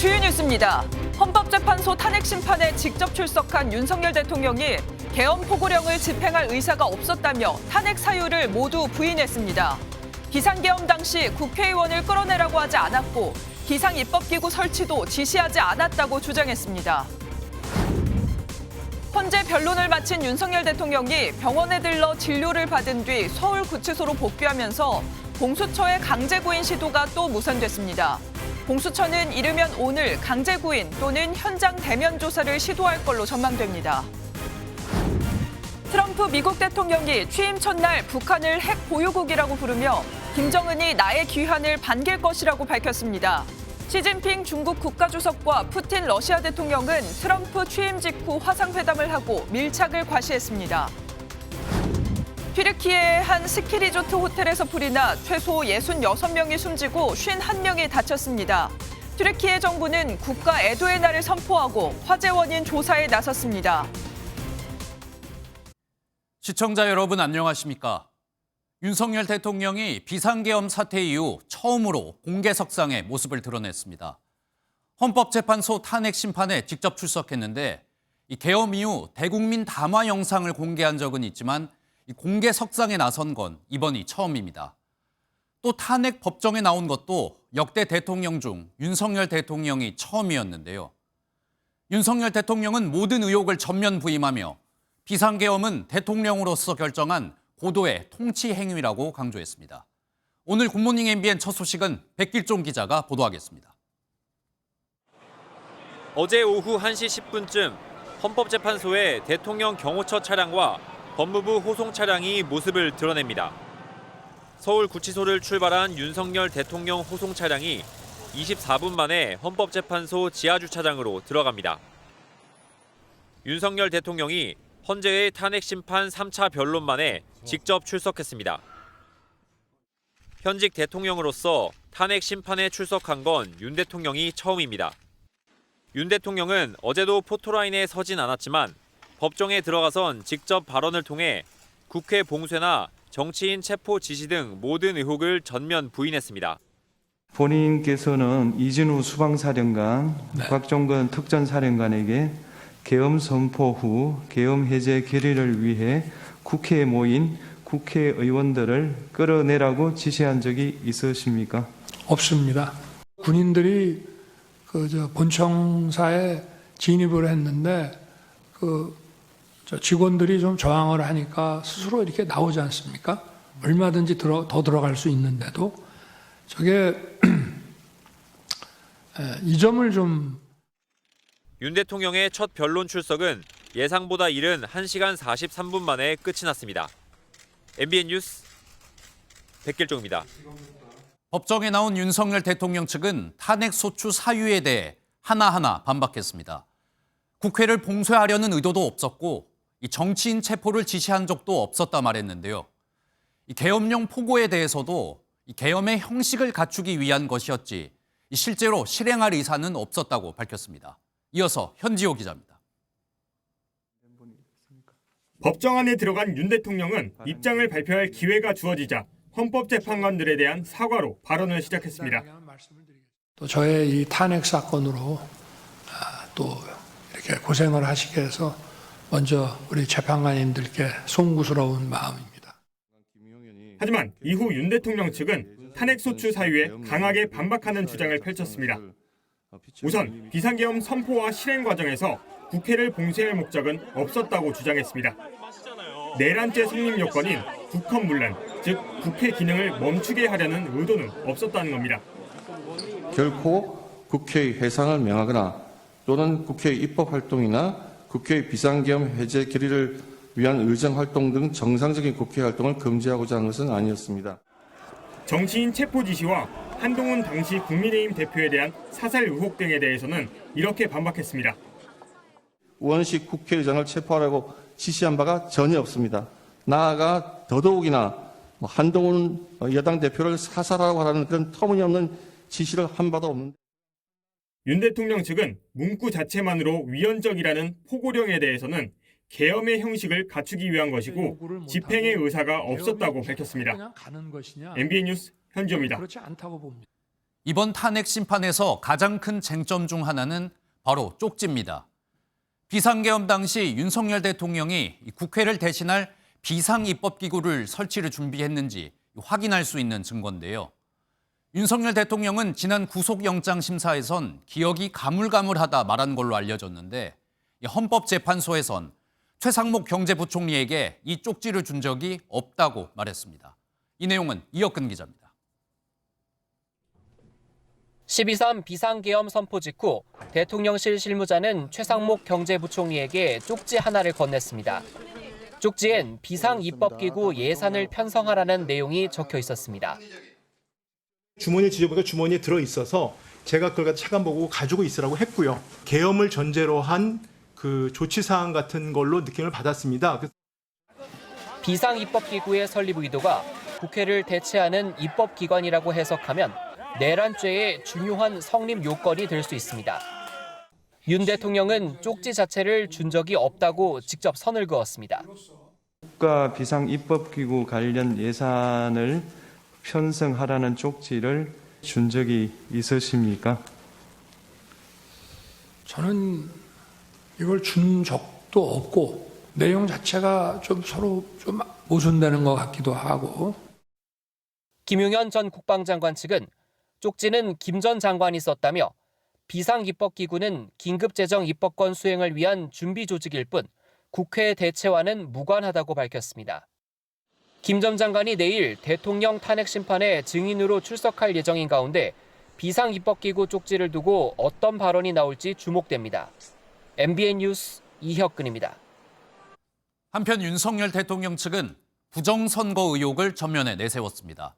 주요 뉴스입니다. 헌법재판소 탄핵 심판에 직접 출석한 윤석열 대통령이 계엄 포고령을 집행할 의사가 없었다며 탄핵 사유를 모두 부인했습니다. 비상계엄 당시 국회의원을 끌어내라고 하지 않았고 비상입법기구 설치도 지시하지 않았다고 주장했습니다. 헌재 변론을 마친 윤석열 대통령이 병원에 들러 진료를 받은 뒤 서울구치소로 복귀하면서 공수처의 강제구인 시도가 또 무산됐습니다. 공수처는 이르면 오늘 강제구인 또는 현장 대면 조사를 시도할 걸로 전망됩니다. 트럼프 미국 대통령이 취임 첫날 북한을 핵 보유국이라고 부르며 김정은이 나의 귀환을 반길 것이라고 밝혔습니다. 시진핑 중국 국가주석과 푸틴 러시아 대통령은 트럼프 취임 직후 화상회담을 하고 밀착을 과시했습니다. 튀르키예의 한 스키 리조트 호텔에서 불이 나 최소 66명이 숨지고 51명이 다쳤습니다. 튀르키예 정부는 국가 애도의 날을 선포하고 화재 원인 조사에 나섰습니다. 시청자 여러분 안녕하십니까? 윤석열 대통령이 비상계엄 사태 이후 처음으로 공개석상에 모습을 드러냈습니다. 헌법재판소 탄핵 심판에 직접 출석했는데 이 계엄 이후 대국민 담화 영상을 공개한 적은 있지만 이 공개석상에 나선 건 이번이 처음입니다. 또 탄핵 법정에 나온 것도 역대 대통령 중 윤석열 대통령이 처음이었는데요. 윤석열 대통령은 모든 의혹을 전면 부인하며 비상계엄은 대통령으로서 결정한 고도의 통치 행위라고 강조했습니다. 오늘 굿모닝 MBN 첫 소식은 백길종 기자가 보도하겠습니다. 어제 오후 1시 10분쯤 헌법재판소에 대통령 경호처 차량과 법무부 호송 차량이 모습을 드러냅니다. 서울구치소를 출발한 윤석열 대통령 호송 차량이 24분 만에 헌법재판소 지하주차장으로 들어갑니다. 윤석열 대통령이 헌재의 탄핵 심판 3차 변론만에 직접 출석했습니다. 현직 대통령으로서 탄핵 심판에 출석한 건 윤 대통령이 처음입니다. 윤 대통령은 어제도 포토라인에 서진 않았지만 법정에 들어가선 직접 발언을 통해 국회 봉쇄나 정치인 체포 지시 등 모든 의혹을 전면 부인했습니다. 본인께서는 이진우 수방사령관, 곽종건 특전사령관에게 계엄 선포 후 계엄 해제 결의를 위해 국회에 모인 국회의원들을 끌어내라고 지시한 적이 있으십니까? 없습니다. 군인들이 본청사에 진입을 했는데 직원들이 좀 저항을 하니까 스스로 이렇게 나오지 않습니까? 얼마든지 더 들어갈 수 있는데도 저게 이 점을 좀. 윤 대통령의 첫 변론 출석은 예상보다 이른 1시간 43분 만에 끝이 났습니다. MBN 뉴스 백길종입니다. 법정에 나온 윤석열 대통령 측은 탄핵 소추 사유에 대해 하나하나 반박했습니다. 국회를 봉쇄하려는 의도도 없었고 이 정치인 체포를 지시한 적도 없었다 말했는데요. 이 계엄령 포고에 대해서도 이 계엄의 형식을 갖추기 위한 것이었지 실제로 실행할 의사는 없었다고 밝혔습니다. 이어서 현지호 기자입니다. 법정 안에 들어간 윤 대통령은 입장을 발표할 기회가 주어지자 헌법재판관들에 대한 사과로 발언을 시작했습니다. 또 저의 이 탄핵 사건으로 또 이렇게 고생을 하시게 해서 먼저 우리 재판관님들께 송구스러운 마음입니다. 하지만 이후 윤 대통령 측은 탄핵 소추 사유에 강하게 반박하는 주장을 펼쳤습니다. 우선 비상계엄 선포와 실행 과정에서 국회를 봉쇄할 목적은 없었다고 주장했습니다. 내란죄 성립 요건인 국헌문란, 즉 국회 기능을 멈추게 하려는 의도는 없었다는 겁니다. 결코 국회의 해산을 명하거나 또는 국회의 입법활동이나 국회의 비상계엄 해제 결의를 위한 의정활동 등 정상적인 국회 활동을 금지하고자 한 것은 아니었습니다. 정치인 체포 지시와 한동훈 당시 국민의힘 대표에 대한 사살 의혹 등에 대해서는 이렇게 반박했습니다. 우원식 국회의장을 체포하라고 지시한 바가 전혀 없습니다. 나아가 더더욱이나 한동훈 여당 대표를 사살하라고 하는 그런 터무니없는 지시를 한 바도 없는데. 윤 대통령 측은 문구 자체만으로 위헌적이라는 포고령에 대해서는 계엄의 형식을 갖추기 위한 것이고 집행의 의사가 없었다고 밝혔습니다. MBN 뉴스 현지호입니다. 이번 탄핵 심판에서 가장 큰 쟁점 중 하나는 바로 쪽지입니다. 비상계엄 당시 윤석열 대통령이 국회를 대신할 비상입법기구를 설치를 준비했는지 확인할 수 있는 증거인데요. 윤석열 대통령은 지난 구속영장 심사에선 기억이 가물가물하다 말한 걸로 알려졌는데 헌법재판소에선 최상목 경제부총리에게 이 쪽지를 준 적이 없다고 말했습니다. 이 내용은 이혁근 기자입니다. 12.3 비상계엄 선포 직후 대통령실 실무자는 최상목 경제부총리에게 쪽지 하나를 건넸습니다. 쪽지엔 비상입법기구 예산을 편성하라는 내용이 적혀 있었습니다. 주머니에 지져보니까 주머니에 들어있어서 제가 그걸 차관보고 가지고 있으라고 했고요. 계엄을 전제로 한 그 조치사항 같은 걸로 느낌을 받았습니다. 비상입법기구의 설립 의도가 국회를 대체하는 입법기관이라고 해석하면 내란죄의 중요한 성립 요건이 될 수 있습니다. 윤 대통령은 쪽지 자체를 준 적이 없다고 직접 선을 그었습니다. 국가 비상입법기구 관련 예산을 편성하라는 쪽지를 준 적이 있으십니까? 저는 이걸 준 적도 없고 내용 자체가 좀 서로 좀 모순되는 것 같기도 하고. 김용현 전 국방장관 측은 쪽지는 김 전 장관이 썼다며 비상입법기구는 긴급재정 입법권 수행을 위한 준비 조직일 뿐 국회 대체와는 무관하다고 밝혔습니다. 김 전 장관이 내일 대통령 탄핵 심판에 증인으로 출석할 예정인 가운데 비상입법기구 쪽지를 두고 어떤 발언이 나올지 주목됩니다. MBN 뉴스 이혁근입니다. 한편 윤석열 대통령 측은 부정선거 의혹을 전면에 내세웠습니다.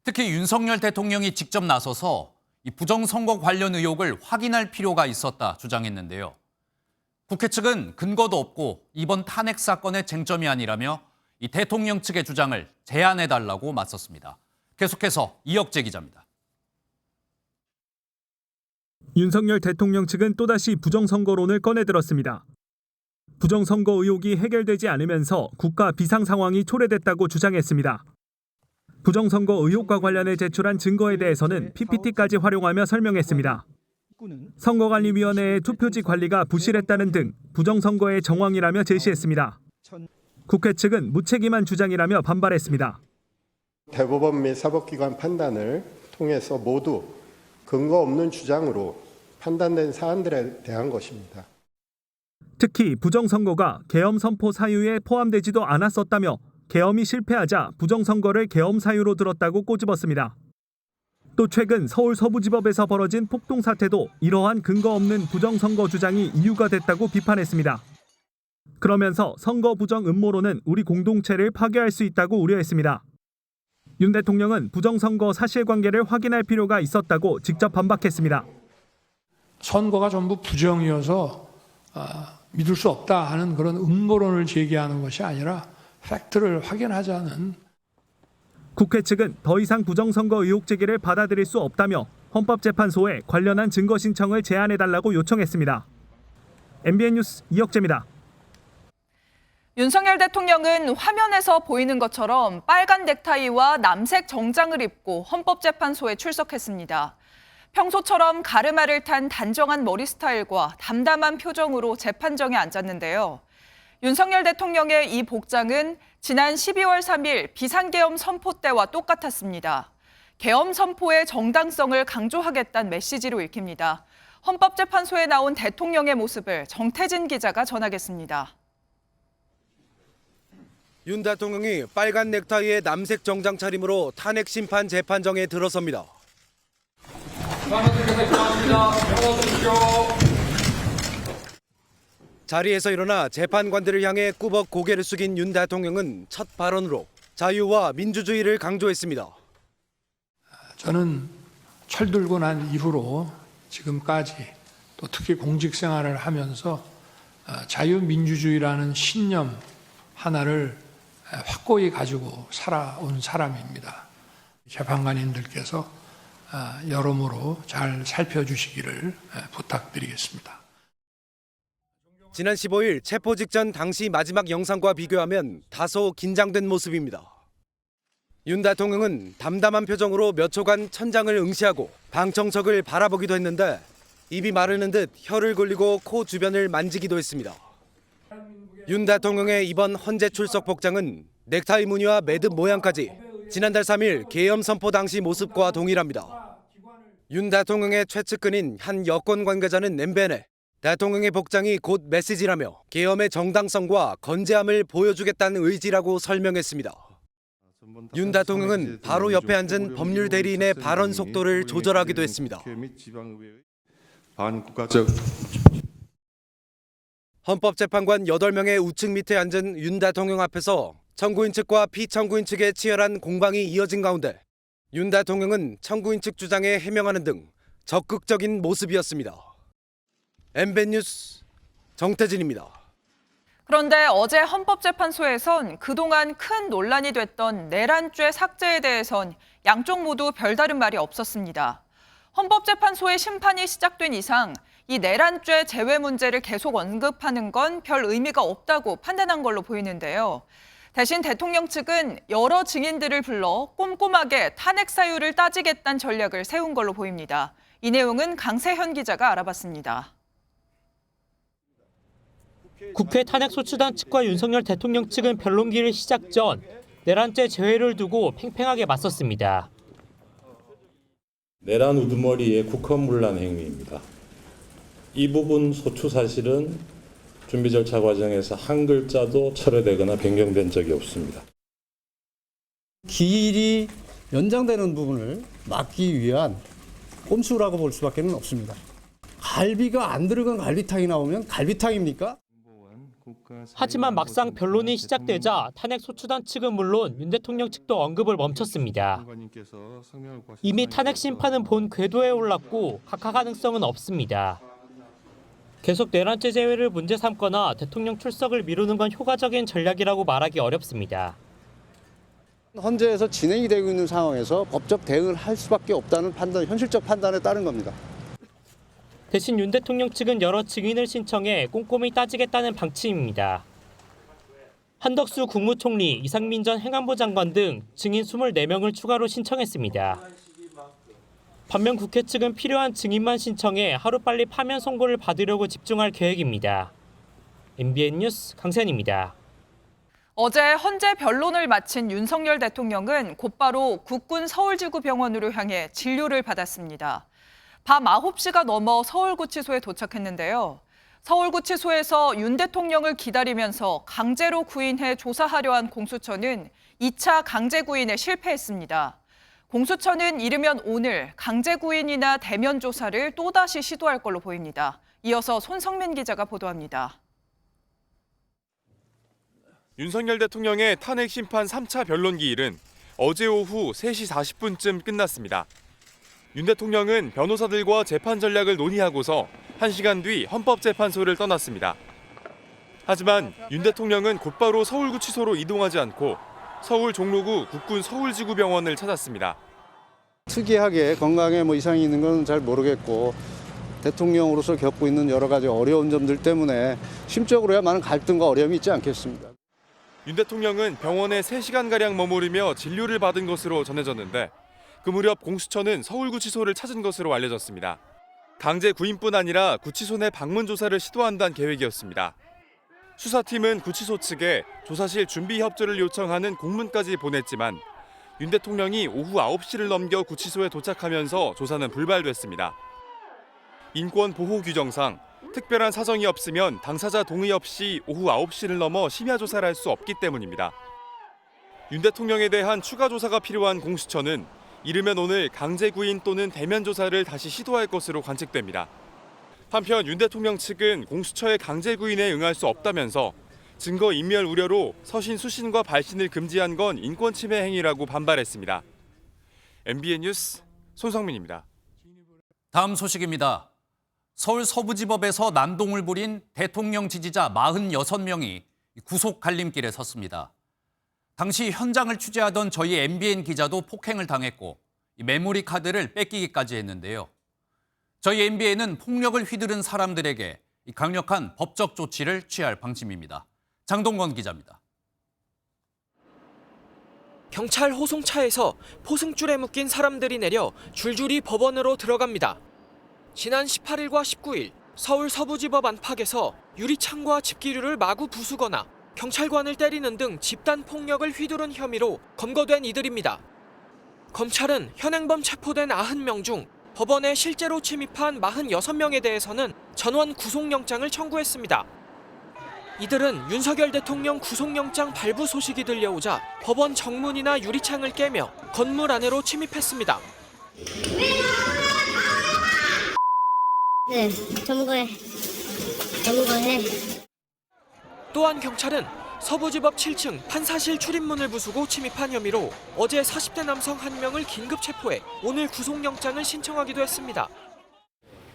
특히 윤석열 대통령이 직접 나서서 이 부정선거 관련 의혹을 확인할 필요가 있었다 주장했는데요. 국회 측은 근거도 없고 이번 탄핵 사건의 쟁점이 아니라며 이 대통령 측의 주장을 제안해달라고 맞섰습니다. 계속해서 이혁재 기자입니다. 윤석열 대통령 측은 또다시 부정선거론을 꺼내들었습니다. 부정선거 의혹이 해결되지 않으면서 국가 비상 상황이 초래됐다고 주장했습니다. 부정선거 의혹과 관련해 제출한 증거에 대해서는 PPT까지 활용하며 설명했습니다. 선거관리위원회의 투표지 관리가 부실했다는 등 부정선거의 정황이라며 제시했습니다. 국회 측은 무책임한 주장이라며 반발했습니다. 대법원 및 사법기관 판단을 통해서 모두 근거 없는 주장으로 판단된 사안들에 대한 것입니다. 특히 부정선거가 계엄 선포 사유에 포함되지도 않았었다며 계엄이 실패하자 부정선거를 계엄 사유로 들었다고 꼬집었습니다. 또 최근 서울 서부지법에서 벌어진 폭동 사태도 이러한 근거 없는 부정선거 주장이 이유가 됐다고 비판했습니다. 그러면서 선거 부정 음모론은 우리 공동체를 파괴할 수 있다고 우려했습니다. 윤 대통령은 부정선거 사실관계를 확인할 필요가 있었다고 직접 반박했습니다. 선거가 전부 부정이어서 믿을 수 없다 하는 그런 음모론을 제기하는 것이 아니라 팩트를 확인하자는. 국회 측은 더 이상 부정선거 의혹 제기를 받아들일 수 없다며 헌법재판소에 관련한 증거 신청을 제안해달라고 요청했습니다. MBN 뉴스 이혁재입니다. 윤석열 대통령은 화면에서 보이는 것처럼 빨간 넥타이와 남색 정장을 입고 헌법재판소에 출석했습니다. 평소처럼 가르마를 탄 단정한 머리 스타일과 담담한 표정으로 재판정에 앉았는데요. 윤석열 대통령의 이 복장은 지난 12월 3일 비상계엄 선포 때와 똑같았습니다. 계엄 선포의 정당성을 강조하겠다는 메시지로 읽힙니다. 헌법재판소에 나온 대통령의 모습을 정태진 기자가 전하겠습니다. 윤 대통령이 빨간 넥타이에 남색 정장 차림으로 탄핵 심판 재판정에 들어섭니다. 자리에서 일어나 재판관들을 향해 꾸벅 고개를 숙인 윤 대통령은 첫 발언으로 자유와 민주주의를 강조했습니다. 저는 철들고 난 이후로 지금까지 또 특히 공직 생활을 하면서 자유민주주의라는 신념 하나를 확고히 가지고 살아온 사람입니다. 재판관님들께서 여러모로 잘 살펴주시기를 부탁드리겠습니다. 지난 15일 체포 직전 당시 마지막 영상과 비교하면 다소 긴장된 모습입니다. 윤 대통령은 담담한 표정으로 몇 초간 천장을 응시하고 방청석을 바라보기도 했는데 입이 마르는 듯 혀를 굴리고 코 주변을 만지기도 했습니다. 윤 대통령의 이번 헌재 출석 복장은 넥타이 무늬와 매듭 모양까지 지난달 3일 계엄 선포 당시 모습과 동일합니다. 윤 대통령의 최측근인 한 여권 관계자는 MBN에 대통령의 복장이 곧 메시지라며 계엄의 정당성과 건재함을 보여주겠다는 의지라고 설명했습니다. 윤 대통령은 바로 옆에 앉은 법률 대리인의 발언 속도를 조절하기도 했습니다. 반국가적 헌법재판관 8명의 우측 밑에 앉은 윤 대통령 앞에서 청구인 측과 피청구인 측의 치열한 공방이 이어진 가운데 윤 대통령은 청구인 측 주장에 해명하는 등 적극적인 모습이었습니다. MBN 뉴스 정태진입니다. 그런데 어제 헌법재판소에선 그동안 큰 논란이 됐던 내란죄 삭제에 대해선 양쪽 모두 별다른 말이 없었습니다. 헌법재판소의 심판이 시작된 이상 이 내란죄 제외 문제를 계속 언급하는 건 별 의미가 없다고 판단한 걸로 보이는데요. 대신 대통령 측은 여러 증인들을 불러 꼼꼼하게 탄핵 사유를 따지겠다는 전략을 세운 걸로 보입니다. 이 내용은 강세현 기자가 알아봤습니다. 국회 탄핵소추단 측과 윤석열 대통령 측은 변론기일 시작 전 내란죄 제외를 두고 팽팽하게 맞섰습니다. 내란 우두머리의 국헌문란 행위입니다. 이 부분 소추 사실은 준비 절차 과정에서 한 글자도 철회되거나 변경된 적이 없습니다. 기일이 연장되는 부분을 막기 위한 꼼수라고 볼 수밖에 없습니다. 갈비가 안 들어간 갈비탕이 나오면 갈비탕입니까? 하지만 막상 변론이 시작되자 탄핵소추단 측은 물론 윤 대통령 측도 언급을 멈췄습니다. 이미 탄핵 심판은 본 궤도에 올랐고 각하 가능성은 없습니다. 계속 내란죄 제외를 문제 삼거나 대통령 출석을 미루는 건 효과적인 전략이라고 말하기 어렵습니다. 헌재에서 진행이 되고 있는 상황에서 법적 대응을 할 수밖에 없다는 판단, 현실적 판단에 따른 겁니다. 대신 윤 대통령 측은 여러 증인을 신청해 꼼꼼히 따지겠다는 방침입니다. 한덕수 국무총리, 이상민 전 행안부 장관 등 증인 24명을 추가로 신청했습니다. 반면 국회 측은 필요한 증인만 신청해 하루빨리 파면 선고를 받으려고 집중할 계획입니다. MBN 뉴스 강세현입니다. 어제 헌재 변론을 마친 윤석열 대통령은 곧바로 국군 서울지구병원으로 향해 진료를 받았습니다. 밤 9시가 넘어 서울구치소에 도착했는데요. 서울구치소에서 윤 대통령을 기다리면서 강제로 구인해 조사하려 한 공수처는 2차 강제 구인에 실패했습니다. 공수처는 이르면 오늘 강제 구인이나 대면 조사를 또다시 시도할 걸로 보입니다. 이어서 손성민 기자가 보도합니다. 윤석열 대통령의 탄핵 심판 3차 변론 기일은 어제 오후 3시 40분쯤 끝났습니다. 윤 대통령은 변호사들과 재판 전략을 논의하고서 1시간 뒤 헌법재판소를 떠났습니다. 하지만 윤 대통령은 곧바로 서울구치소로 이동하지 않고 서울 종로구 국군 서울지구병원을 찾았습니다. 특이하게 건강에 이상이 있는 건 잘 모르겠고 대통령으로서 겪고 있는 여러 가지 어려운 점들 때문에 심적으로야 많은 갈등과 어려움이 있지 않겠습니다. 윤 대통령은 병원에 3시간가량 머무르며 진료를 받은 것으로 전해졌는데 그 무렵 공수처는 서울구치소를 찾은 것으로 알려졌습니다. 강제 구인뿐 아니라 구치소 내 방문 조사를 시도한다는 계획이었습니다. 수사팀은 구치소 측에 조사실 준비 협조를 요청하는 공문까지 보냈지만 윤 대통령이 오후 9시를 넘겨 구치소에 도착하면서 조사는 불발됐습니다. 인권 보호 규정상 특별한 사정이 없으면 당사자 동의 없이 오후 9시를 넘어 심야 조사를 할 수 없기 때문입니다. 윤 대통령에 대한 추가 조사가 필요한 공수처는 이르면 오늘 강제 구인 또는 대면 조사를 다시 시도할 것으로 관측됩니다. 한편 윤 대통령 측은 공수처의 강제 구인에 응할 수 없다면서 증거 인멸 우려로 서신 수신과 발신을 금지한 건 인권 침해 행위라고 반발했습니다. MBN 뉴스 손성민입니다. 다음 소식입니다. 서울 서부지법에서 난동을 부린 대통령 지지자 46명이 구속 갈림길에 섰습니다. 당시 현장을 취재하던 저희 MBN 기자도 폭행을 당했고 메모리 카드를 뺏기기까지 했는데요. 저희 MBN은 폭력을 휘두른 사람들에게 강력한 법적 조치를 취할 방침입니다. 장동건 기자입니다. 경찰 호송차에서 포승줄에 묶인 사람들이 내려 줄줄이 법원으로 들어갑니다. 지난 18일과 19일 서울 서부지법 안팎에서 유리창과 집기류를 마구 부수거나 경찰관을 때리는 등 집단 폭력을 휘두른 혐의로 검거된 이들입니다. 검찰은 현행범 체포된 90명 중 법원에 실제로 침입한 46명에 대해서는 전원 구속영장을 청구했습니다. 이들은 윤석열 대통령 구속영장 발부 소식이 들려오자 법원 정문이나 유리창을 깨며 건물 안으로 침입했습니다. 네, 전문가에. 또한 경찰은 서부지법 7층 판사실 출입문을 부수고 침입한 혐의로 어제 40대 남성 1명을 긴급 체포해 오늘 구속영장을 신청하기도 했습니다.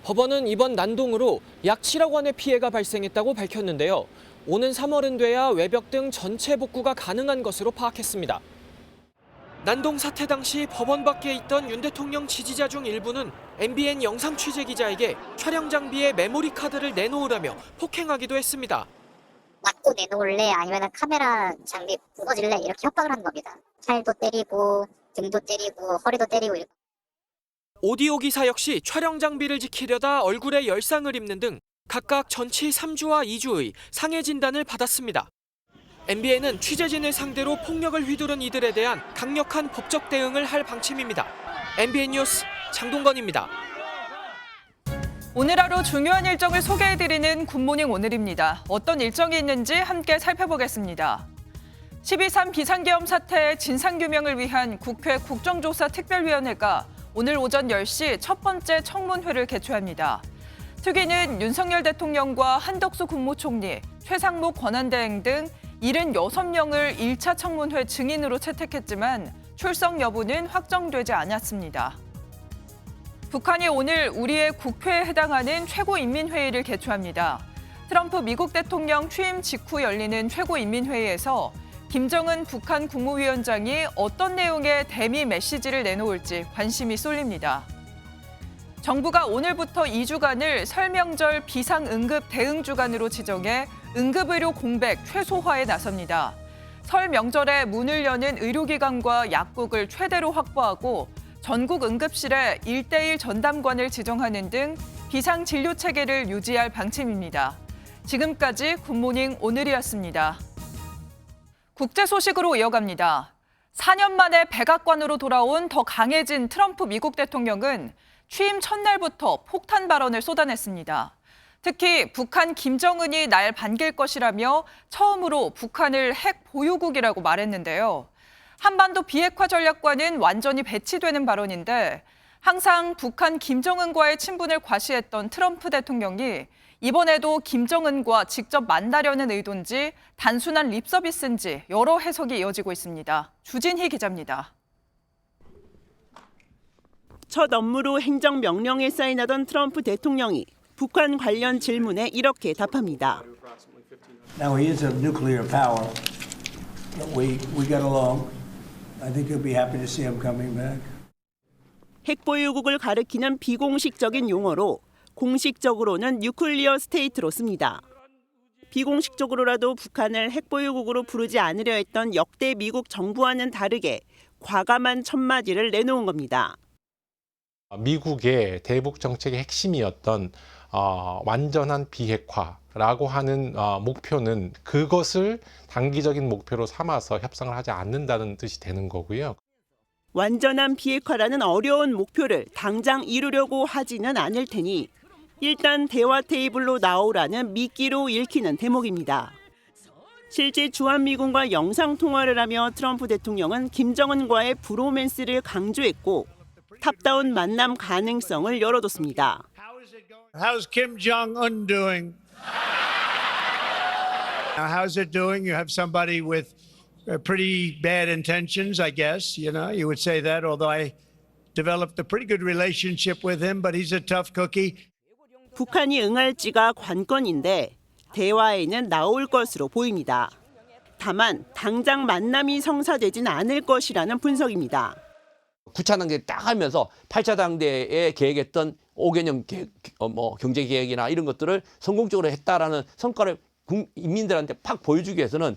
법원은 이번 난동으로 약 7억 원의 피해가 발생했다고 밝혔는데요. 오는 3월은 돼야 외벽 등 전체 복구가 가능한 것으로 파악했습니다. 난동 사태 당시 법원 밖에 있던 윤 대통령 지지자 중 일부는 MBN 영상 취재 기자에게 촬영 장비에 메모리 카드를 내놓으라며 폭행하기도 했습니다. 맞고 내놓을래 아니면 카메라 장비 부서질래 이렇게 협박을 하는 겁니다. 팔도 때리고 등도 때리고 허리도 때리고 이렇게. 오디오 기사 역시 촬영 장비를 지키려다 얼굴에 열상을 입는 등 각각 전치 3주와 2주의 상해 진단을 받았습니다. MBN은 취재진을 상대로 폭력을 휘두른 이들에 대한 강력한 법적 대응을 할 방침입니다. MBN 뉴스 장동건입니다. 오늘 하루 중요한 일정을 소개해드리는 굿모닝 오늘입니다. 어떤 일정이 있는지 함께 살펴보겠습니다. 12.3 비상계엄 사태의 진상규명을 위한 국회 국정조사 특별위원회가 오늘 오전 10시 첫 번째 청문회를 개최합니다. 특위는 윤석열 대통령과 한덕수 국무총리, 최상목 권한대행 등 76명을 1차 청문회 증인으로 채택했지만 출석 여부는 확정되지 않았습니다. 북한이 오늘 우리의 국회에 해당하는 최고인민회의를 개최합니다. 트럼프 미국 대통령 취임 직후 열리는 최고인민회의에서 김정은 북한 국무위원장이 어떤 내용의 대미 메시지를 내놓을지 관심이 쏠립니다. 정부가 오늘부터 2주간을 설 명절 비상응급 대응주간으로 지정해 응급의료 공백 최소화에 나섭니다. 설 명절에 문을 여는 의료기관과 약국을 최대로 확보하고 전국 응급실에 1:1 전담관을 지정하는 등 비상진료체계를 유지할 방침입니다. 지금까지 굿모닝 오늘이었습니다. 국제 소식으로 이어갑니다. 4년 만에 백악관으로 돌아온 더 강해진 트럼프 미국 대통령은 취임 첫날부터 폭탄 발언을 쏟아냈습니다. 특히 북한 김정은이 날 반길 것이라며 처음으로 북한을 핵 보유국이라고 말했는데요. 한반도 비핵화 전략과는 완전히 배치되는 발언인데 항상 북한 김정은과의 친분을 과시했던 트럼프 대통령이 이번에도 김정은과 직접 만나려는 의도인지 단순한 립서비스인지 여러 해석이 이어지고 있습니다. 주진희 기자입니다. 첫 업무로 행정명령에 사인하던 트럼프 대통령이 북한 관련 질문에 이렇게 답합니다. Now he is a nuclear power. We get along. I think you'll be happy to see him coming back. 핵보유국을 가리키는 비공식적인 용어로 공식적으로는 뉴클리어 스테이트로 씁니다. 비공식적으로라도 북한을 핵보유국으로 부르지 않으려 했던 역대 미국 정부와는 다르게 과감한 첫마디를 내놓은 겁니다. 미국의 대북 정책의 핵심이었던 완전한 비핵화라고 하는 목표는 그것을 단기적인 목표로 삼아서 협상을 하지 않는다는 뜻이 되는 거고요. 완전한 비핵화라는 어려운 목표를 당장 이루려고 하지는 않을 테니 일단 대화 테이블로 나오라는 미끼로 읽히는 대목입니다. 실제 주한미군과 영상통화를 하며 트럼프 대통령은 김정은과의 브로맨스를 강조했고 탑다운 만남 가능성을 열어뒀습니다. How's Kim Jong-un doing? How's it doing? You have somebody with pretty bad intentions, I guess. You would say that, although I developed a pretty good relationship with him, but he's a tough cookie. 북한이 응할지가 관건인데 대화에는 나올 것으로 보입니다. 다만 당장 만남이 성사되진 않을 것이라는 분석입니다. 9차 당대 딱 하면서 8차 당대에 계획했던 5개년 경제 계획이나 이런 것들을 성공적으로 했다라는 성과를 인민들한테 팍 보여주기 위해서는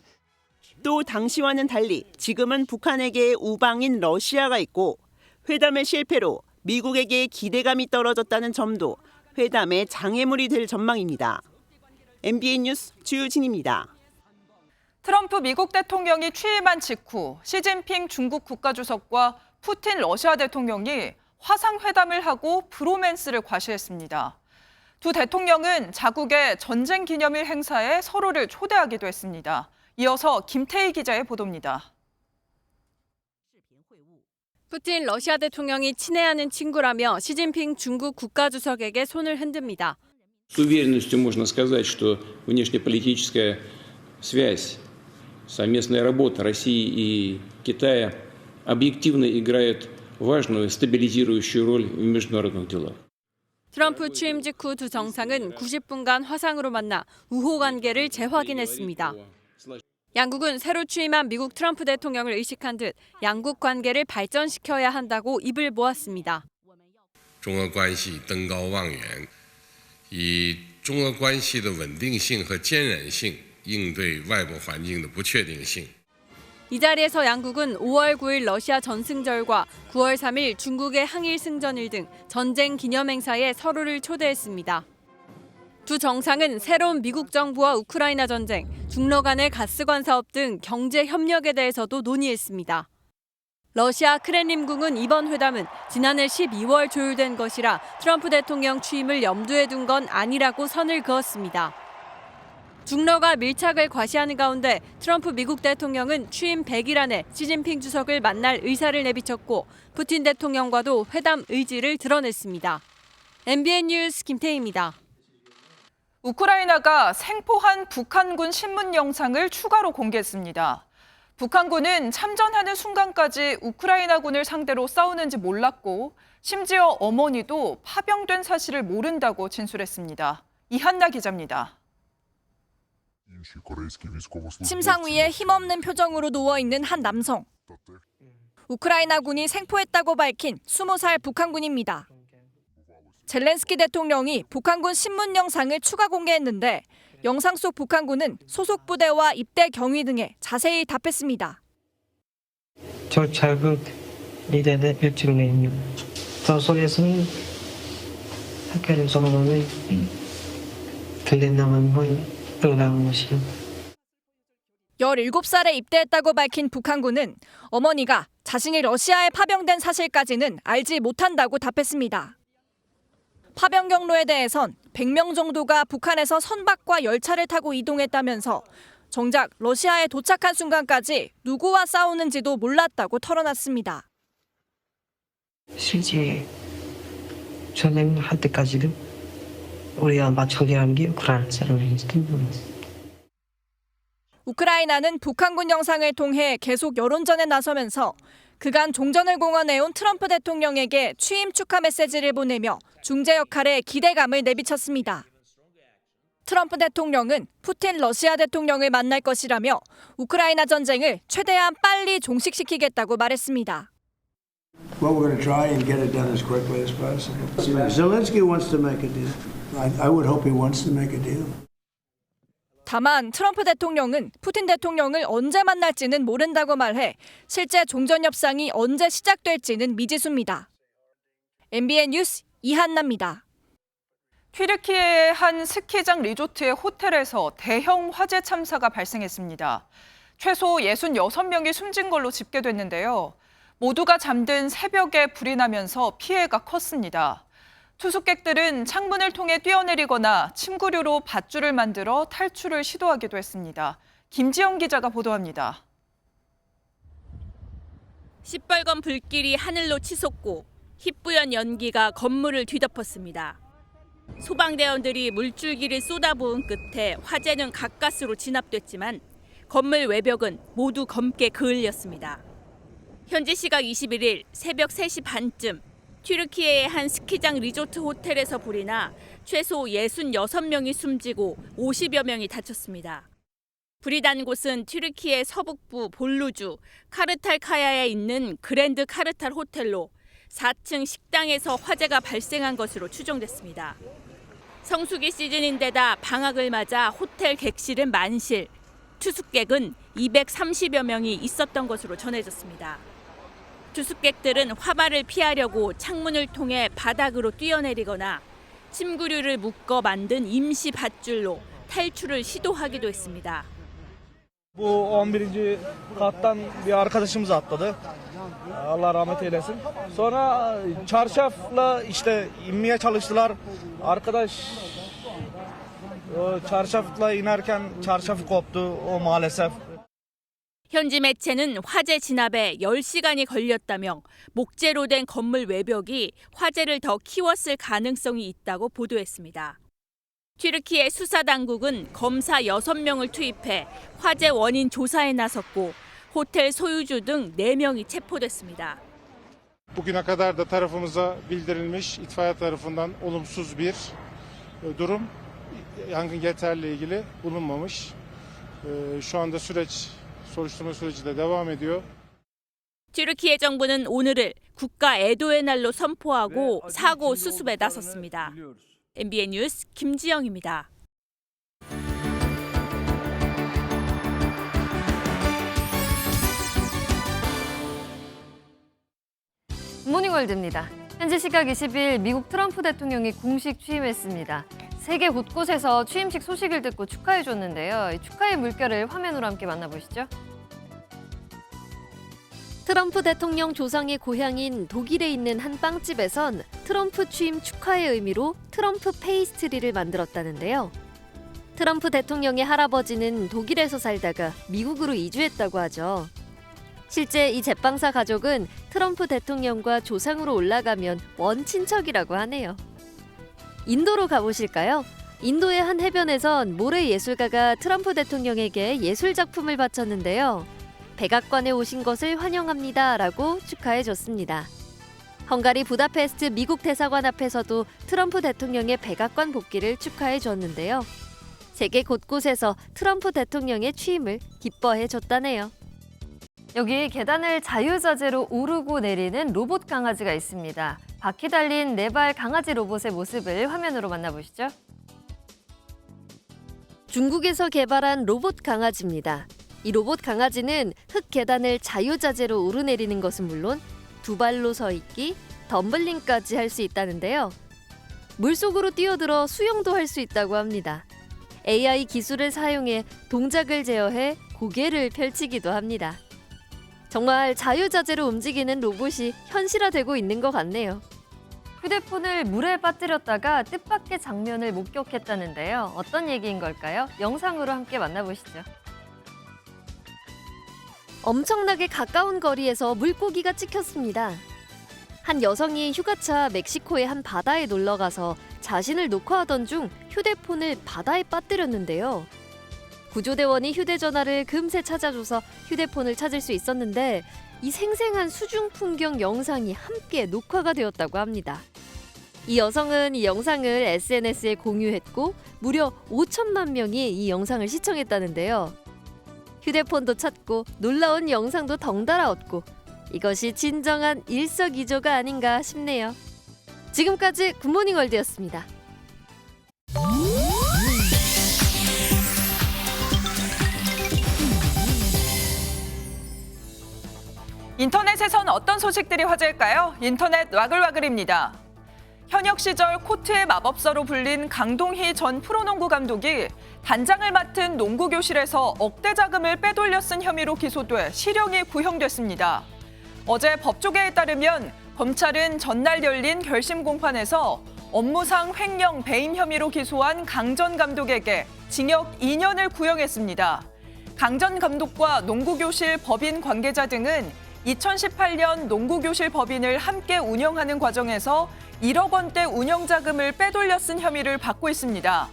또 당시와는 달리 지금은 북한에게 우방인 러시아가 있고 회담의 실패로 미국에게 기대감이 떨어졌다는 점도 회담의 장애물이 될 전망입니다. MBN 뉴스 주유진입니다. 트럼프 미국 대통령이 취임한 직후 시진핑 중국 국가주석과 푸틴 러시아 대통령이 화상회담을 하고 브로맨스를 과시했습니다. 두 대통령은 자국의 전쟁 기념일 행사에 서로를 초대하기도 했습니다. 이어서 김태희 기자의 보도입니다. 푸틴 러시아 대통령이 친애하는 친구라며 시진핑 중국 국가주석에게 손을 흔듭니다. С уверенностью можно сказать, что внешнеполитическая связь, совместная работа России и Китая объективно играет важную стабилизирующую роль в международных делах. 트럼프 취임 직후 두 정상은 90분간 화상으로 만나 우호 관계를 재확인했습니다. 양국은 새로 취임한 미국 트럼프 대통령을 의식한 듯 양국 관계를 발전시켜야 한다고 입을 모았습니다. 中俄关系登高望远，以中俄关系的稳定性和坚韧性应对外部环境的不确定性。 이 자리에서 양국은 5월 9일 러시아 전승절과 9월 3일 중국의 항일 승전일 등 전쟁 기념행사에 서로를 초대했습니다. 두 정상은 새로운 미국 정부와 우크라이나 전쟁, 중러 간의 가스관 사업 등 경제 협력에 대해서도 논의했습니다. 러시아 크렘린궁은 이번 회담은 지난해 12월 조율된 것이라 트럼프 대통령 취임을 염두에 둔 건 아니라고 선을 그었습니다. 중러가 밀착을 과시하는 가운데 트럼프 미국 대통령은 취임 100일 안에 시진핑 주석을 만날 의사를 내비쳤고 푸틴 대통령과도 회담 의지를 드러냈습니다. MBN 뉴스 김태희입니다. 우크라이나가 생포한 북한군 신문 영상을 추가로 공개했습니다. 북한군은 참전하는 순간까지 우크라이나군을 상대로 싸우는지 몰랐고 심지어 어머니도 파병된 사실을 모른다고 진술했습니다. 이한나 기자입니다. 침상 위에 힘없는 표정으로 누워있는 한 남성. 우크라이나군이 생포했다고 밝힌 20살 북한군입니다. 젤렌스키 대통령이 북한군 신문 영상을 추가 공개했는데 영상 속 북한군은 소속 부대와 입대 경위 등에 자세히 답했습니다. 저 자극이 되는 일주일입니다. 저 속에서는 학교를 전화하면 들린다는 걸 들어가는 것이요. 17살에 입대했다고 밝힌 북한군은 어머니가 자신이 러시아에 파병된 사실까지는 알지 못한다고 답했습니다. 파병 경로에 대해선 100명 정도가 북한에서 선박과 열차를 타고 이동했다면서 정작 러시아에 도착한 순간까지 누구와 싸우는지도 몰랐다고 털어놨습니다. 실제 전쟁할 때까지도 우리가 맞춰야 게 우크라이나 사람인지도 모르겠습니다. 우크라이나는 북한군 영상을 통해 계속 여론전에 나서면서 그간 종전을 공언해온 트럼프 대통령에게 취임 축하 메시지를 보내며 중재 역할에 기대감을 내비쳤습니다. 트럼프 대통령은 푸틴 러시아 대통령을 만날 것이라며 우크라이나 전쟁을 최대한 빨리 종식시키겠다고 말했습니다. Well, we're going to try and get it done as quickly as possible. Zelensky wants to make a deal. I would hope he wants to make a deal. 다만 트럼프 대통령은 푸틴 대통령을 언제 만날지는 모른다고 말해 실제 종전 협상이 언제 시작될지는 미지수입니다. MBN 뉴스 이한나입니다. 튀르키예의 한 스키장 리조트의 호텔에서 대형 화재 참사가 발생했습니다. 최소 66명이 숨진 걸로 집계됐는데요. 모두가 잠든 새벽에 불이 나면서 피해가 컸습니다. 투숙객들은 창문을 통해 뛰어내리거나 침구류로 밧줄을 만들어 탈출을 시도하기도 했습니다. 김지영 기자가 보도합니다. 시뻘건 불길이 하늘로 치솟고 희뿌연 연기가 건물을 뒤덮었습니다. 소방대원들이 물줄기를 쏟아부은 끝에 화재는 가까스로 진압됐지만 건물 외벽은 모두 검게 그을렸습니다. 현지 시각 21일 새벽 3시 반쯤 튀르키예의 한 스키장 리조트 호텔에서 불이 나 최소 66명이 숨지고 50여 명이 다쳤습니다. 불이 난 곳은 튀르키예 서북부 볼루주 카르탈카야에 있는 그랜드 카르탈 호텔로 4층 식당에서 화재가 발생한 것으로 추정됐습니다. 성수기 시즌인데다 방학을 맞아 호텔 객실은 만실, 투숙객은 230여 명이 있었던 것으로 전해졌습니다. 투숙객들은 화발을 피하려고 창문을 통해 바닥으로 뛰어내리거나 침구류를 묶어 만든 임시 밧줄로 탈출을 시도하기도 했습니다. Bu 11. kattan bir arkadaşımız atladı. Allah rahmet eylesin. Sonra çarşafla işte inmeye çalıştılar. Arkadaş çarşafla inerken çarşafı koptu o maalesef. 현지 매체는 화재 진압에 10시간이 걸렸다며 목재로 된 건물 외벽이 화재를 더 키웠을 가능성이 있다고 보도했습니다. 튀르키예 수사당국은 검사 6명을 투입해 화재 원인 조사에 나섰고 호텔 소유주 등 4명이 체포됐습니다. Bugüne kadar da tarafımıza bildirilmiş itfaiye tarafından olumsuz bir durum. Yangın yeterli ilgili bulunmamış. Şu anda soruşturma süreci de devam ediyor. 튀르키예 정부는 오늘을 국가 애도의 날로 선포하고 사고 수습에 나섰습니다. MBN 뉴스 김지영입니다. 굿모닝월드입니다. 현지 시각 20일 미국 트럼프 대통령이 공식 취임했습니다. 세계 곳곳에서 취임식 소식을 듣고 축하해줬는데요. 축하의 물결을 화면으로 함께 만나보시죠. 트럼프 대통령 조상의 고향인 독일에 있는 한 빵집에선 트럼프 취임 축하의 의미로 트럼프 페이스트리를 만들었다는데요. 트럼프 대통령의 할아버지는 독일에서 살다가 미국으로 이주했다고 하죠. 실제 이 제빵사 가족은 트럼프 대통령과 조상으로 올라가면 원친척이라고 하네요. 인도로 가보실까요? 인도의 한 해변에선 모래 예술가가 트럼프 대통령에게 예술 작품을 바쳤는데요. 백악관에 오신 것을 환영합니다 라고 축하해줬습니다. 헝가리 부다페스트 미국 대사관 앞에서도 트럼프 대통령의 백악관 복귀를 축하해줬는데요. 세계 곳곳에서 트럼프 대통령의 취임을 기뻐해줬다네요. 여기 계단을 자유자재로 오르고 내리는 로봇 강아지가 있습니다. 바퀴 달린 4발 강아지 로봇의 모습을 화면으로 만나보시죠. 중국에서 개발한 로봇 강아지입니다. 이 로봇 강아지는 흙 계단을 자유자재로 오르내리는 것은 물론 2발로 서 있기, 덤블링까지 할 수 있다는데요. 물속으로 뛰어들어 수영도 할 수 있다고 합니다. AI 기술을 사용해 동작을 제어해 고개를 펼치기도 합니다. 정말 자유자재로 움직이는 로봇이 현실화되고 있는 것 같네요. 휴대폰을 물에 빠뜨렸다가 뜻밖의 장면을 목격했다는데요. 어떤 얘기인 걸까요? 영상으로 함께 만나보시죠. 엄청나게 가까운 거리에서 물고기가 찍혔습니다. 한 여성이 휴가차 멕시코의 한 바다에 놀러가서 자신을 녹화하던 중 휴대폰을 바다에 빠뜨렸는데요. 구조대원이 휴대전화를 금세 찾아줘서 휴대폰을 찾을 수 있었는데 이 생생한 수중 풍경 영상이 함께 녹화가 되었다고 합니다. 이 여성은 이 영상을 SNS에 공유했고 무려 5천만 명이 이 영상을 시청했다는데요. 휴대폰도 찾고 놀라운 영상도 덩달아 얻고 이것이 진정한 일석이조가 아닌가 싶네요. 지금까지 굿모닝 월드였습니다. 인터넷에선 어떤 소식들이 화제일까요? 인터넷 와글와글입니다. 현역 시절 코트의 마법사로 불린 강동희 전 프로농구 감독이 단장을 맡은 농구교실에서 억대 자금을 빼돌려 쓴 혐의로 기소돼 실형이 구형됐습니다. 어제 법조계에 따르면 검찰은 전날 열린 결심 공판에서 업무상 횡령 배임 혐의로 기소한 강 전 감독에게 징역 2년을 구형했습니다. 강 전 감독과 농구교실 법인 관계자 등은 2018년 농구교실 법인을 함께 운영하는 과정에서 1억 원대 운영자금을 빼돌려 쓴 혐의를 받고 있습니다.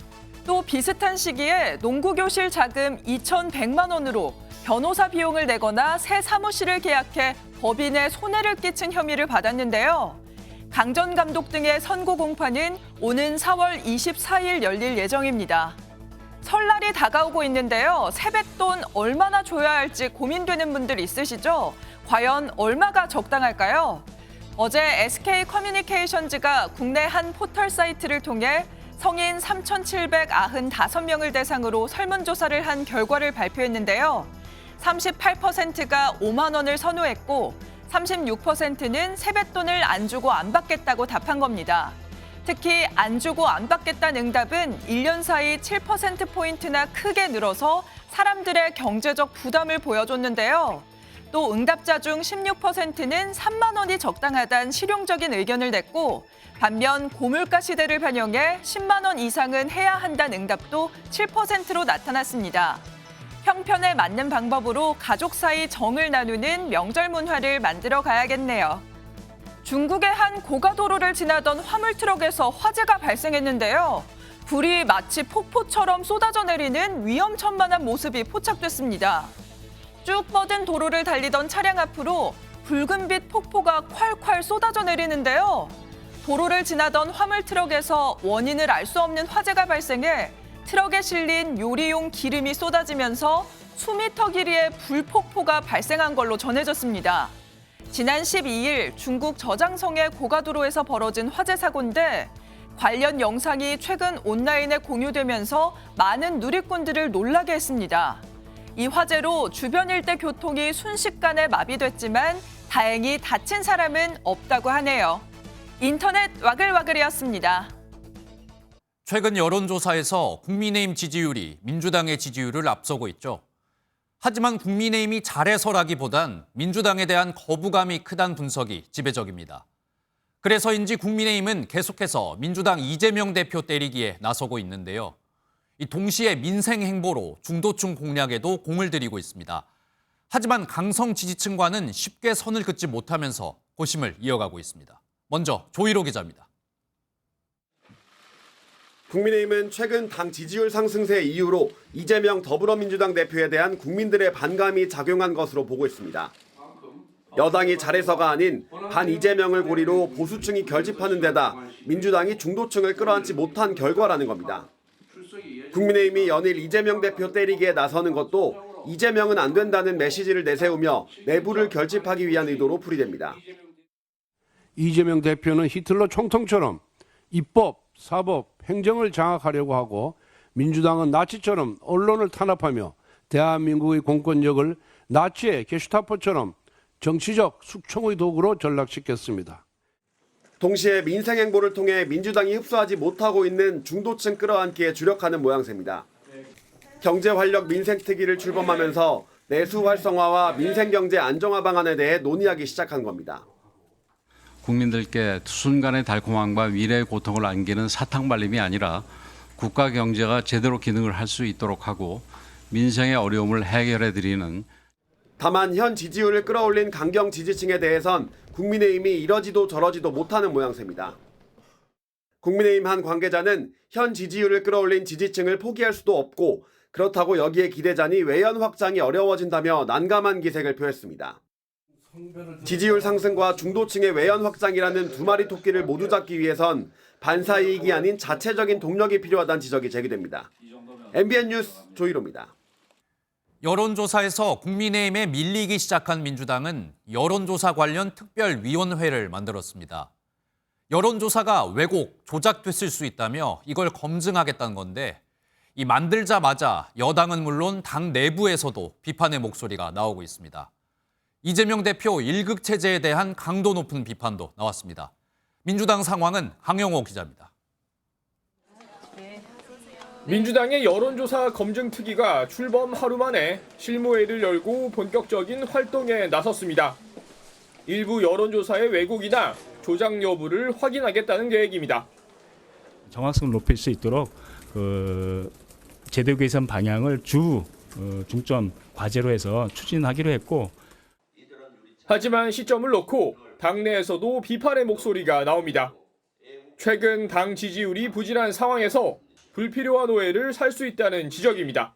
또 비슷한 시기에 농구교실 자금 2,100만 원으로 변호사 비용을 내거나 새 사무실을 계약해 법인에 손해를 끼친 혐의를 받았는데요. 강 전 감독 등의 선고 공판은 오는 4월 24일 열릴 예정입니다. 설날이 다가오고 있는데요. 세뱃돈 얼마나 줘야 할지 고민되는 분들 있으시죠? 과연 얼마가 적당할까요? 어제 SK 커뮤니케이션즈가 국내 한 포털 사이트를 통해 성인 3,795명을 대상으로 설문조사를 한 결과를 발표했는데요. 38%가 5만 원을 선호했고 36%는 세뱃돈을 안 주고 안 받겠다고 답한 겁니다. 특히 안 주고 안 받겠다는 응답은 1년 사이 7%포인트나 크게 늘어서 사람들의 경제적 부담을 보여줬는데요. 또 응답자 중 16%는 3만 원이 적당하다는 실용적인 의견을 냈고 반면 고물가 시대를 반영해 10만 원 이상은 해야 한다는 응답도 7%로 나타났습니다. 형편에 맞는 방법으로 가족 사이 정을 나누는 명절 문화를 만들어 가야겠네요. 중국의 한 고가도로를 지나던 화물트럭에서 화재가 발생했는데요. 불이 마치 폭포처럼 쏟아져 내리는 위험천만한 모습이 포착됐습니다. 쭉 뻗은 도로를 달리던 차량 앞으로 붉은빛 폭포가 콸콸 쏟아져 내리는데요. 도로를 지나던 화물트럭에서 원인을 알 수 없는 화재가 발생해 트럭에 실린 요리용 기름이 쏟아지면서 수미터 길이의 불폭포가 발생한 걸로 전해졌습니다. 지난 12일 중국 저장성의 고가도로에서 벌어진 화재 사고인데 관련 영상이 최근 온라인에 공유되면서 많은 누리꾼들을 놀라게 했습니다. 이 화재로 주변 일대 교통이 순식간에 마비됐지만 다행히 다친 사람은 없다고 하네요. 인터넷 와글와글이었습니다. 최근 여론조사에서 국민의힘 지지율이 민주당의 지지율을 앞서고 있죠. 하지만 국민의힘이 잘해서라기보단 민주당에 대한 거부감이 크다는 분석이 지배적입니다. 그래서인지 국민의힘은 계속해서 민주당 이재명 대표 때리기에 나서고 있는데요. 동시에 민생 행보로 중도층 공략에도 공을 들이고 있습니다. 하지만 강성 지지층과는 쉽게 선을 긋지 못하면서 고심을 이어가고 있습니다. 먼저 조희로 기자입니다. 국민의힘은 최근 당 지지율 상승세 이후로 이재명 더불어민주당 대표에 대한 국민들의 반감이 작용한 것으로 보고 있습니다. 여당이 잘해서가 아닌 반 이재명을 고리로 보수층이 결집하는 데다 민주당이 중도층을 끌어안지 못한 결과라는 겁니다. 국민의힘이 연일 이재명 대표 때리기에 나서는 것도 이재명은 안 된다는 메시지를 내세우며 내부를 결집하기 위한 의도로 풀이됩니다. 이재명 대표는 히틀러 총통처럼 입법, 사법, 행정을 장악하려고 하고 민주당은 나치처럼 언론을 탄압하며 대한민국의 공권력을 나치의 게슈타포처럼 정치적 숙청의 도구로 전락시켰습니다. 동시에 민생 행보를 통해 민주당이 흡수하지 못하고 있는 중도층 끌어안기에 주력하는 모양새입니다. 경제활력 민생특위를 출범하면서 내수 활성화와 민생경제 안정화 방안에 대해 논의하기 시작한 겁니다. 국민들께 순간의 달콤함과 미래의 고통을 안기는 사탕발림이 아니라 국가 경제가 제대로 기능을 할 수 있도록 하고 민생의 어려움을 해결해드리는. 다만 현 지지율을 끌어올린 강경 지지층에 대해선 국민의힘이 이러지도 저러지도 못하는 모양새입니다. 국민의힘 한 관계자는 현 지지율을 끌어올린 지지층을 포기할 수도 없고 그렇다고 여기에 기대자니 외연 확장이 어려워진다며 난감한 기색을 표했습니다. 지지율 상승과 중도층의 외연 확장이라는 두 마리 토끼를 모두 잡기 위해선 반사이익이 아닌 자체적인 동력이 필요하다는 지적이 제기됩니다. MBN 뉴스 조희로입니다. 여론조사에서 국민의힘에 밀리기 시작한 민주당은 여론조사 관련 특별위원회를 만들었습니다. 여론조사가 왜곡, 조작됐을 수 있다며 이걸 검증하겠다는 건데 이 만들자마자 여당은 물론 당 내부에서도 비판의 목소리가 나오고 있습니다. 이재명 대표 1극 체제에 대한 강도 높은 비판도 나왔습니다. 민주당 상황은 강영호 기자입니다. 민주당의 여론조사 검증특위가 출범 하루 만에 실무회의를 열고 본격적인 활동에 나섰습니다. 일부 여론조사의 왜곡이나 조작 여부를 확인하겠다는 계획입니다. 정확성을 높일 수 있도록 제도 개선 방향을 중점 과제로 해서 추진하기로 했고, 하지만 시점을 놓고 당내에서도 비판의 목소리가 나옵니다. 최근 당 지지율이 부진한 상황에서 불필요한 오해를 살 수 있다는 지적입니다.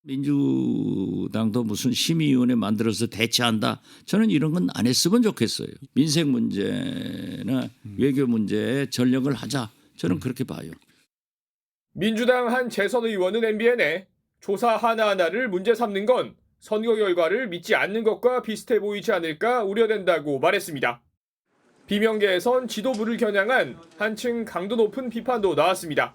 민주당도 무슨 심의위원회 만들어서 대처한다. 저는 이런 건 안 했으면 좋겠어요. 민생 문제나 외교 문제에 전력을 하자. 저는 그렇게 봐요. 민주당 한 재선 의원은 MBN에 조사 하나하나를 문제 삼는 건 선거 결과를 믿지 않는 것과 비슷해 보이지 않을까 우려된다고 말했습니다. 비명계에선 지도부를 겨냥한 한층 강도 높은 비판도 나왔습니다.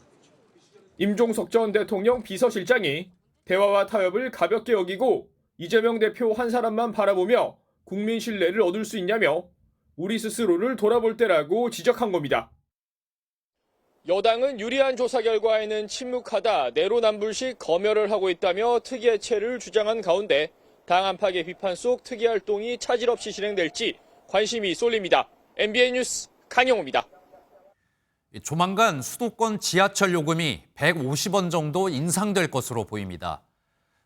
임종석 전 대통령 비서실장이 대화와 타협을 가볍게 여기고 이재명 대표 한 사람만 바라보며 국민 신뢰를 얻을 수 있냐며 우리 스스로를 돌아볼 때라고 지적한 겁니다. 여당은 유리한 조사 결과에는 침묵하다 내로남불식 검열을 하고 있다며 특이해체를 주장한 가운데 당 안팎의 비판 속 특이활동이 차질 없이 진행될지 관심이 쏠립니다. MBN 뉴스 강영호입니다. 조만간 수도권 지하철 요금이 150원 정도 인상될 것으로 보입니다.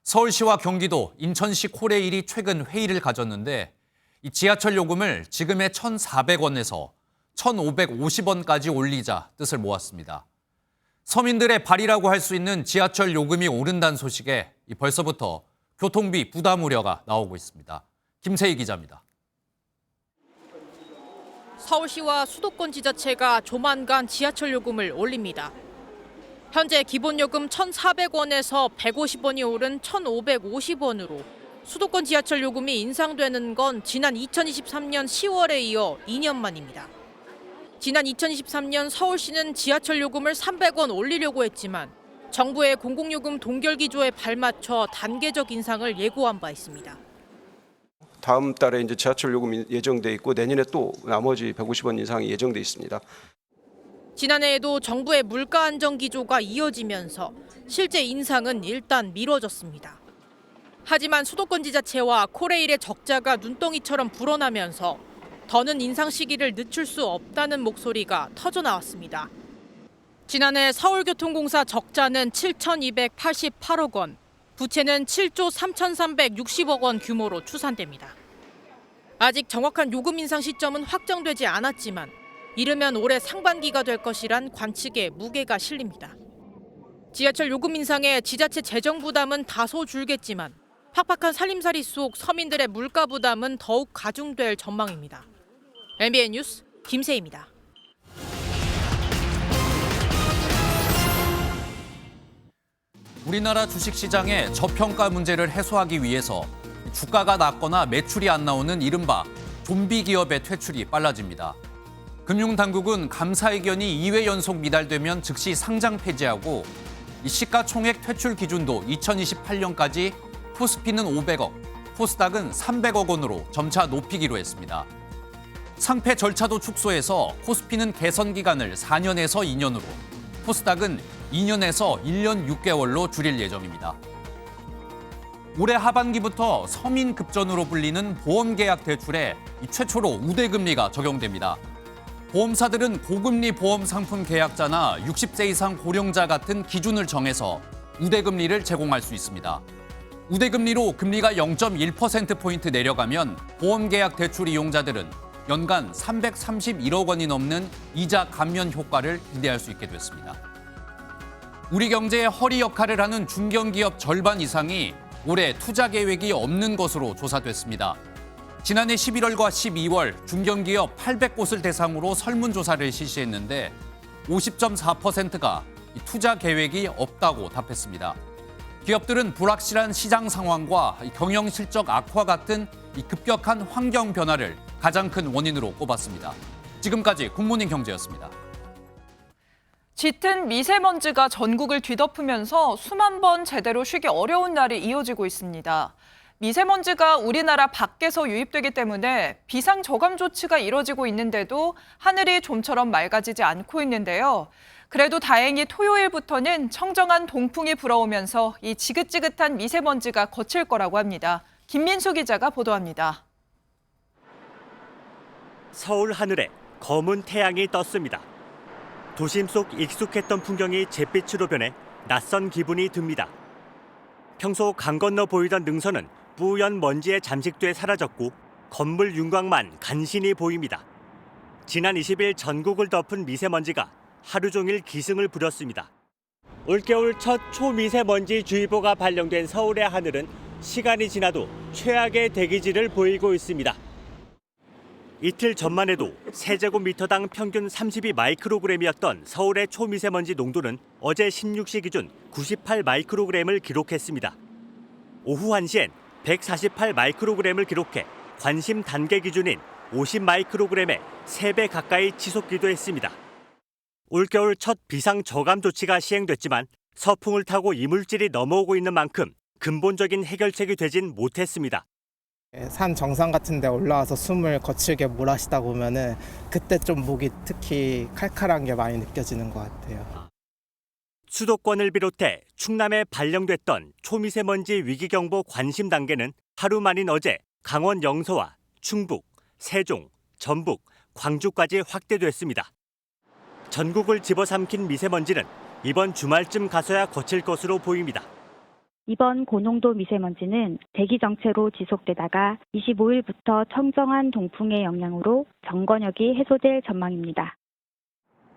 서울시와 경기도, 인천시 코레일이 최근 회의를 가졌는데 이 지하철 요금을 지금의 1,400원에서 1,550원까지 올리자 뜻을 모았습니다. 서민들의 발이라고 할 수 있는 지하철 요금이 오른다는 소식에 벌써부터 교통비 부담 우려가 나오고 있습니다. 김세희 기자입니다. 서울시와 수도권 지자체가 조만간 지하철 요금을 올립니다. 현재 기본요금 1,400원에서 150원이 오른 1,550원으로 수도권 지하철 요금이 인상되는 건 지난 2023년 10월에 이어 2년 만입니다. 지난 2023년 서울시는 지하철 요금을 300원 올리려고 했지만 정부의 공공요금 동결기조에 발맞춰 단계적 인상을 예고한 바 있습니다. 다음 달에 이제 지하철 요금이 예정돼 있고 내년에 또 나머지 150원 인상이 예정돼 있습니다. 지난해에도 정부의 물가 안정 기조가 이어지면서 실제 인상은 일단 미뤄졌습니다. 하지만 수도권 지자체와 코레일의 적자가 눈덩이처럼 불어나면서 더는 인상 시기를 늦출 수 없다는 목소리가 터져 나왔습니다. 지난해 서울교통공사 적자는 7,288억 원, 부채는 7조 3,360억 원 규모로 추산됩니다. 아직 정확한 요금 인상 시점은 확정되지 않았지만 이르면 올해 상반기가 될 것이란 관측에 무게가 실립니다. 지하철 요금 인상에 지자체 재정 부담은 다소 줄겠지만 팍팍한 살림살이 속 서민들의 물가 부담은 더욱 가중될 전망입니다. MBN 뉴스 김세희입니다. 우리나라 주식시장의 저평가 문제를 해소하기 위해서 주가가 낮거나 매출이 안 나오는 이른바 좀비 기업의 퇴출이 빨라집니다. 금융당국은 감사 의견이 2회 연속 미달되면 즉시 상장 폐지하고 이 시가총액 퇴출 기준도 2028년까지 코스피는 500억, 코스닥은 300억 원으로 점차 높이기로 했습니다. 상폐 절차도 축소해서 코스피는 개선 기간을 4년에서 2년으로, 코스닥은 2년에서 1년 6개월로 줄일 예정입니다. 올해 하반기부터 서민 급전으로 불리는 보험계약 대출에 최초로 우대금리가 적용됩니다. 보험사들은 고금리 보험 상품 계약자나 60세 이상 고령자 같은 기준을 정해서 우대금리를 제공할 수 있습니다. 우대금리로 금리가 0.1%포인트 내려가면 보험계약 대출 이용자들은 연간 331억 원이 넘는 이자 감면 효과를 기대할 수 있게 됐습니다. 우리 경제의 허리 역할을 하는 중견기업 절반 이상이 올해 투자 계획이 없는 것으로 조사됐습니다. 지난해 11월과 12월 중견기업 800곳을 대상으로 설문조사를 실시했는데 50.4%가 투자 계획이 없다고 답했습니다. 기업들은 불확실한 시장 상황과 경영 실적 악화 같은 급격한 환경 변화를 가장 큰 원인으로 꼽았습니다. 지금까지 굿모닝 경제였습니다. 짙은 미세먼지가 전국을 뒤덮으면서 수만 번 제대로 쉬기 어려운 날이 이어지고 있습니다. 미세먼지가 우리나라 밖에서 유입되기 때문에 비상 저감 조치가 이뤄지고 있는데도 하늘이 좀처럼 맑아지지 않고 있는데요. 그래도 다행히 토요일부터는 청정한 동풍이 불어오면서 이 지긋지긋한 미세먼지가 거칠 거라고 합니다. 김민수 기자가 보도합니다. 서울 하늘에 검은 태양이 떴습니다. 도심 속 익숙했던 풍경이 잿빛으로 변해 낯선 기분이 듭니다. 평소 강 건너 보이던 능선은 뿌연 먼지에 잠식돼 사라졌고 건물 윤곽만 간신히 보입니다. 지난 20일 전국을 덮은 미세먼지가 하루 종일 기승을 부렸습니다. 올겨울 첫 초미세먼지 주의보가 발령된 서울의 하늘은 시간이 지나도 최악의 대기질을 보이고 있습니다. 이틀 전만 해도 세제곱미터당 평균 32 마이크로그램이었던 서울의 초미세먼지 농도는 어제 16시 기준 98 마이크로그램을 기록했습니다. 오후 1시엔 148 마이크로그램을 기록해 관심 단계 기준인 50마이크로그램의 3배 가까이 치솟기도 했습니다. 올겨울 첫 비상 저감 조치가 시행됐지만 서풍을 타고 이물질이 넘어오고 있는 만큼 근본적인 해결책이 되진 못했습니다. 산 정상 같은 데 올라와서 숨을 거칠게 몰아쉬다 보면은 그때 좀 목이 특히 칼칼한 게 많이 느껴지는 것 같아요. 수도권을 비롯해 충남에 발령됐던 초미세먼지 위기경보 관심 단계는 하루 만인 어제 강원 영서와 충북, 세종, 전북, 광주까지 확대됐습니다. 전국을 집어삼킨 미세먼지는 이번 주말쯤 가서야 거칠 것으로 보입니다. 이번 고농도 미세먼지는 대기 정체로 지속되다가 25일부터 청정한 동풍의 영향으로 정권역이 해소될 전망입니다.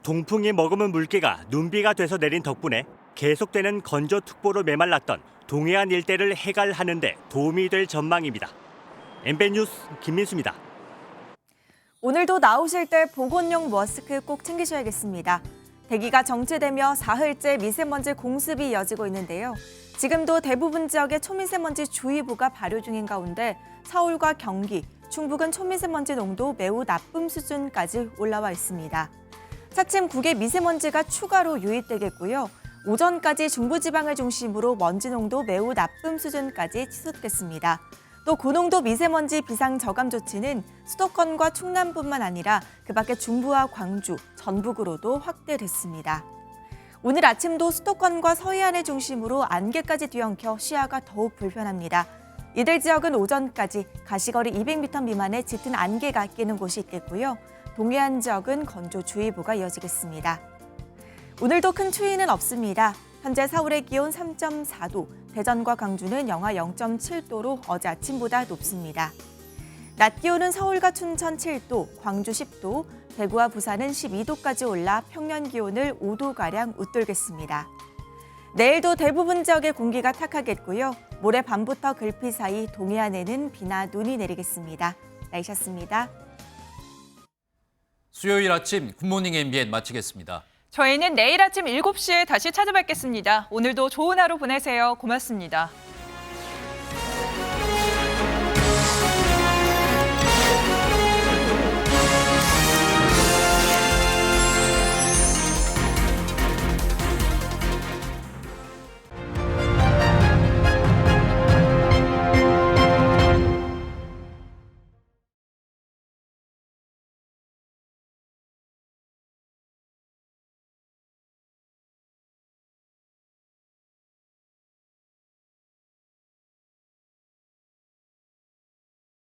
동풍이 머금은 물기가 눈비가 돼서 내린 덕분에 계속되는 건조특보로 메말랐던 동해안 일대를 해갈하는 데 도움이 될 전망입니다. MBN 뉴스 김민수입니다. 오늘도 나오실 때 보건용 마스크 꼭 챙기셔야겠습니다. 대기가 정체되며 사흘째 미세먼지 공습이 이어지고 있는데요. 지금도 대부분 지역에 초미세먼지 주의보가 발효 중인 가운데 서울과 경기, 충북은 초미세먼지 농도 매우 나쁨 수준까지 올라와 있습니다. 차츰 국외 미세먼지가 추가로 유입되겠고요. 오전까지 중부지방을 중심으로 먼지 농도 매우 나쁨 수준까지 치솟겠습니다. 또 고농도 미세먼지 비상 저감 조치는 수도권과 충남뿐만 아니라 그 밖에 중부와 광주, 전북으로도 확대됐습니다. 오늘 아침도 수도권과 서해안을 중심으로 안개까지 뒤엉켜 시야가 더욱 불편합니다. 이들 지역은 오전까지 가시거리 200m 미만의 짙은 안개가 끼는 곳이 있겠고요. 동해안 지역은 건조주의보가 이어지겠습니다. 오늘도 큰 추위는 없습니다. 현재 서울의 기온 3.4도, 대전과 광주는 영하 0.7도로 어제 아침보다 높습니다. 낮 기온은 서울과 춘천 7도, 광주 10도, 대구와 부산은 12도까지 올라 평년 기온을 5도가량 웃돌겠습니다. 내일도 대부분 지역의 공기가 탁하겠고요. 모레 밤부터 글피 사이 동해안에는 비나 눈이 내리겠습니다. 날씨였습니다. 수요일 아침 굿모닝 MBN 마치겠습니다. 저희는 내일 아침 7시에 다시 찾아뵙겠습니다. 오늘도 좋은 하루 보내세요. 고맙습니다.